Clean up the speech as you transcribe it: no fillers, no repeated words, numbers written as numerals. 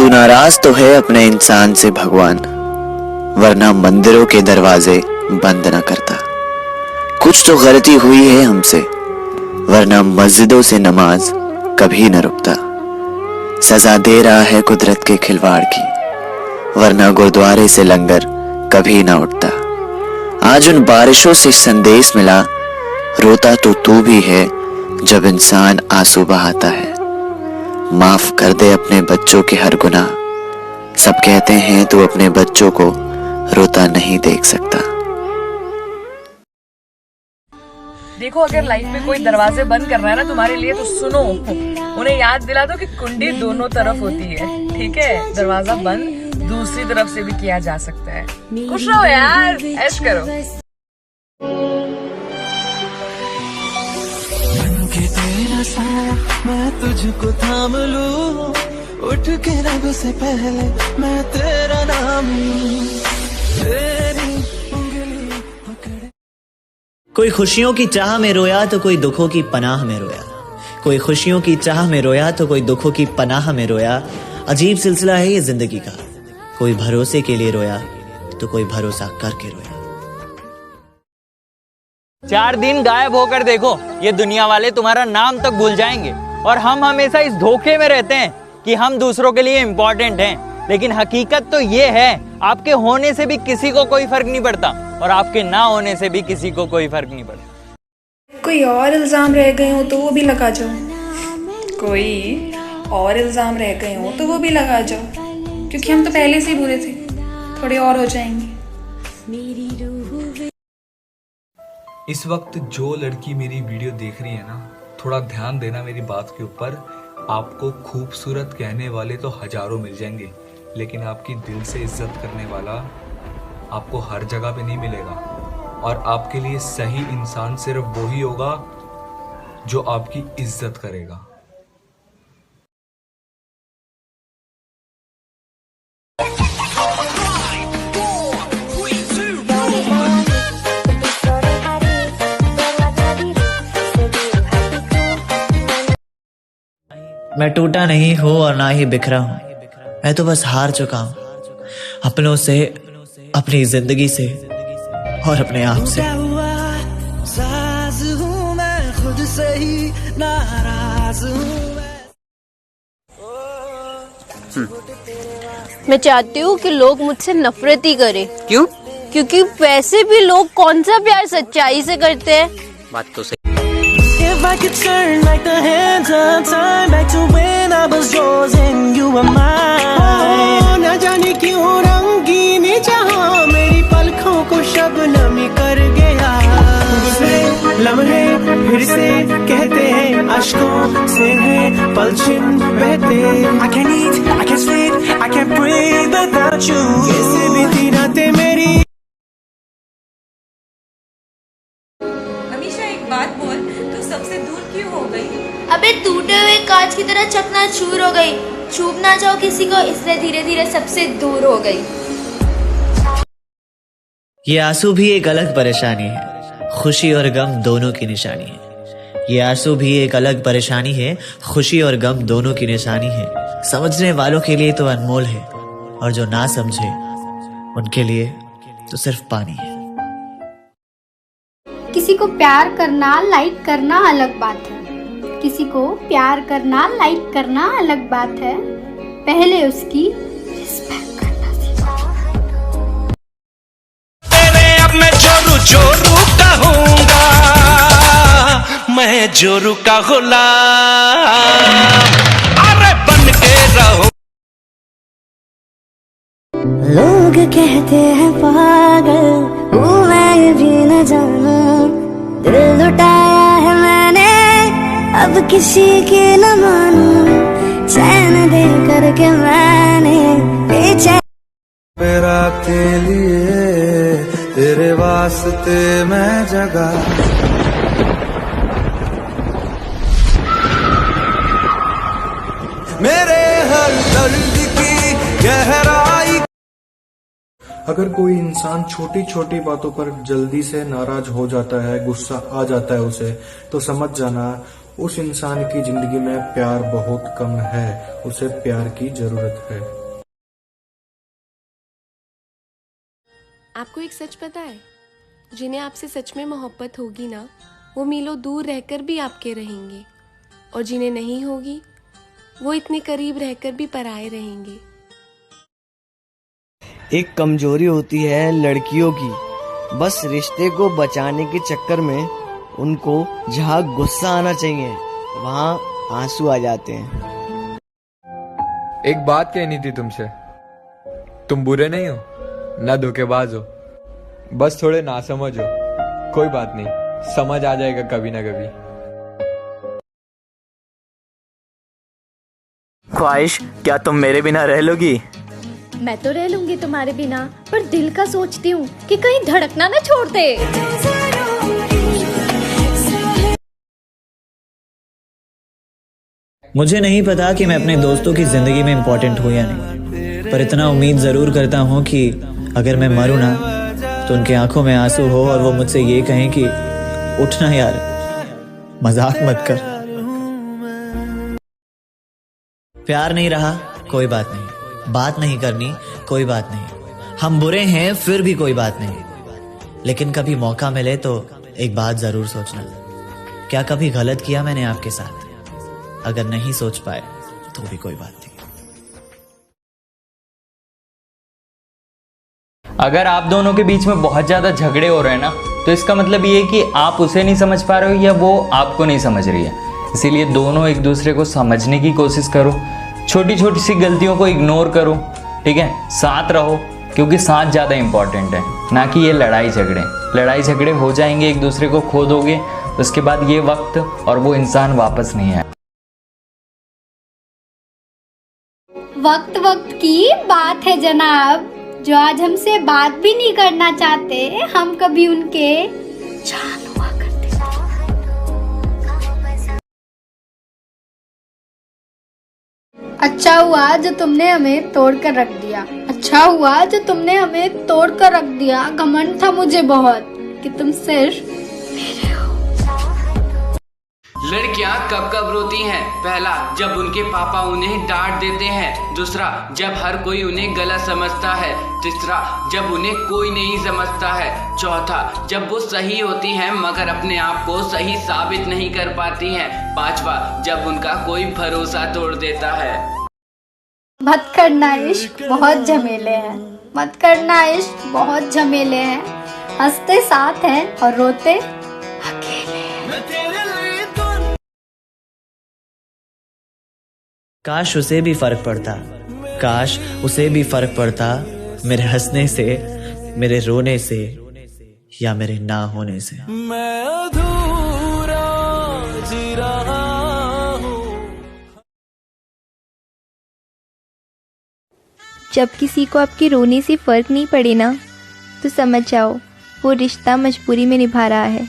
तू नाराज तो है अपने इंसान से भगवान, वरना मंदिरों के दरवाजे बंद न करता। कुछ तो गलती हुई है हमसे, वरना मस्जिदों से नमाज कभी न रुकता। सजा दे रहा है कुदरत के खिलवाड़ की, वरना गुरुद्वारे से लंगर कभी ना उठता। आज उन बारिशों से संदेश मिला, रोता तो तू भी है जब इंसान आंसू बहाता है। माफ कर दे अपने बच्चों के हर गुनाह, सब कहते हैं तू अपने बच्चों को रोता नहीं देख सकता। देखो, अगर लाइफ में कोई दरवाजे बंद कर रहा है ना तुम्हारे लिए, तो सुनो, उन्हें याद दिला दो कि कुंडी दोनों तरफ होती है, ठीक है? दरवाजा बंद दूसरी तरफ से भी किया जा सकता है। खुश रहो यार, ऐश करो। मैं तुझको थाम लूं, उठ के रब से पहले मैं तेरा नाम लूं, तेरी उंगली पकड़े। कोई खुशियों की चाह में रोया तो कोई दुखों की पनाह में रोया, कोई खुशियों की चाह में रोया तो कोई दुखों की पनाह में रोया। अजीब सिलसिला है ये जिंदगी का, कोई भरोसे के लिए रोया तो कोई भरोसा करके रोया। 4 दिन गायब होकर देखो, ये दुनिया वाले तुम्हारा नाम तक भूल जाएंगे। और हम हमेशा इस धोखे में रहते हैं कि हम दूसरों के लिए इम्पोर्टेंट हैं, लेकिन हकीकत तो ये है, आपके होने से भी किसी को कोई फर्क नहीं पड़ता और आपके ना होने से भी किसी को कोई फर्क नहीं पड़ता। कोई और इल्जाम रह गए हो तो वो भी लगा जाओ, कोई और इल्जाम रह गए हो तो वो भी लगा जाओ, क्योंकि हम तो पहले से ही बुरे थे, थोड़े और हो जाएंगे। इस वक्त जो लड़की मेरी वीडियो देख रही है ना, थोड़ा ध्यान देना मेरी बात के ऊपर। आपको खूबसूरत कहने वाले तो हजारों मिल जाएंगे, लेकिन आपकी दिल से इज्जत करने वाला आपको हर जगह पे नहीं मिलेगा। और आपके लिए सही इंसान सिर्फ वही होगा जो आपकी इज्जत करेगा। मैं टूटा नहीं हूं और ना ही बिखरा हूं, मैं तो बस हार चुका हूं अपनों से, अपनी जिंदगी से और अपने आप से। साज हूं मैं खुद से ही नाराज हूं मैं चाहती हूँ कि लोग मुझसे नफरत ही करें। क्यों? क्योंकि वैसे भी लोग कौन सा प्यार सच्चाई से करते हैं। बात तो सही। If I could turn back the hands of time back to when I was yours and you were mine. न जाने क्यों रंगीन जहां मेरी पलकों को शबनमी कर गया। गुज़रे लम्हे फिर से कहते हैं, अश्कों से हैं पलछिन बहते। I can't eat, I can't sleep, I can't breathe without you. कैसे बीती रातें मेरी। हमेशा एक बात बोल, तू सबसे दूर क्यों हो गई? अबे टूटे हुए कांच की तरह चकनाचूर हो गई, छूप ना जाओ किसी को, इसलिए धीरे धीरे सबसे दूर हो गई। ये आंसू भी एक अलग परेशानी है, खुशी और गम दोनों की निशानी है। ये आंसू भी एक अलग परेशानी है, खुशी और गम दोनों की निशानी है। समझने वालों के लिए तो अनमोल है, और जो ना समझे उनके लिए तो सिर्फ पानी है। किसी को प्यार करना, लाइक करना अलग बात है। किसी को प्यार करना, लाइक करना अलग बात है, पहले उसकी रिस्पेक्ट करना सीखो। तेरे अब मैं जोरू जोरू कहूँगा, मैं जोरू का गुलाम, अरे बन के रहो। लोग कहते हैं पागल हूँ मैं, ये भी न जानू दिल लुटाया है मैंने, अब किसी की न मानू, चैन दे करके मैंने बेचैन। मेरा के लिए तेरे वास्ते मैं जगा, मेरे हर दर्द की गहराई। अगर कोई इंसान छोटी छोटी बातों पर जल्दी से नाराज हो जाता है, गुस्सा आ जाता है उसे, तो समझ जाना उस इंसान की जिंदगी में प्यार बहुत कम है, उसे प्यार की जरूरत है। आपको एक सच पता है, जिन्हें आपसे सच में मोहब्बत होगी ना, वो मीलों दूर रहकर भी आपके रहेंगे, और जिन्हें नहीं होगी वो इतने करीब रहकर भी पराए रहेंगे। एक कमजोरी होती है लड़कियों की, बस रिश्ते को बचाने के चक्कर में उनको जहाँ गुस्सा आना चाहिए वहाँ आंसू आ जाते हैं। एक बात कहनी थी तुमसे, तुम बुरे नहीं हो ना धोखेबाज हो, बस थोड़े नासमझ हो। कोई बात नहीं, समझ आ जाएगा कभी ना कभी। ख्वाहिश, क्या तुम मेरे बिना रह लोगी? मैं तो रह लूंगी तुम्हारे बिना, पर दिल का सोचती हूँ कि कहीं धड़कना न छोड़ दे। मुझे नहीं पता कि मैं अपने दोस्तों की जिंदगी में इम्पोर्टेंट हूँ या नहीं, पर इतना उम्मीद जरूर करता हूँ कि अगर मैं मरूँ ना तो उनकी आंखों में आंसू हो और वो मुझसे ये कहें कि उठना यार, मजाक मत कर। प्यार नहीं रहा कोई बात नहीं, बात नहीं करनी कोई बात नहीं, हम बुरे हैं फिर भी कोई बात नहीं, लेकिन कभी मौका मिले तो एक बात जरूर सोचना, क्या कभी गलत किया मैंने आपके साथ? अगर नहीं सोच पाए तो भी कोई बात नहीं। अगर आप दोनों के बीच में बहुत ज़्यादा झगड़े हो रहे हैं ना, तो इसका मतलब ये कि आप उसे नहीं समझ पा रहे हो या वो आपको नहीं समझ रही है। इसीलिए दोनों एक दूसरे को समझने की कोशिश करो, छोटी छोटी सी गलतियों को इग्नोर करो, ठीक है? साथ रहो, क्योंकि साथ ज़्यादा इम्पॉर्टेंट है, ना कि ये लड़ाई झगड़े। लड़ाई झगड़े हो जाएंगे, एक दूसरे को खो दोगे, उसके बाद ये वक्त और वो इंसान वापस नहीं आए। वक्त वक्त की बात है जनाब, जो आज हमसे बात भी नहीं करना चाहते, हम कभी उनके जान हुआ करते थे। अच्छा हुआ जो तुमने हमें तोड़ कर रख दिया, अच्छा हुआ जो तुमने हमें तोड़ कर रख दिया। घमंड था मुझे बहुत कि तुम सिर्फ मेरे हो। लड़कियां कब कब रोती हैं? पहला, जब उनके पापा उन्हें डांट देते हैं। दूसरा, जब हर कोई उन्हें गलत समझता है। तीसरा, जब उन्हें कोई नहीं समझता है। चौथा, जब वो सही होती हैं मगर अपने आप को सही साबित नहीं कर पाती हैं। पांचवा, जब उनका कोई भरोसा तोड़ देता है। मत करना इश्क बहुत झमेले हैं, मत करना इश्क बहुत झमेले हैं, हंसते साथ हैं और रोते अकेले। काश उसे भी फर्क पड़ता, काश उसे भी फर्क पड़ता मेरे हंसने से, मेरे रोने से या मेरे ना होने से। मैं अधूरा जी रहा हूं। जब किसी को आपके रोने से फर्क नहीं पड़े ना, तो समझ जाओ वो रिश्ता मजबूरी में निभा रहा है।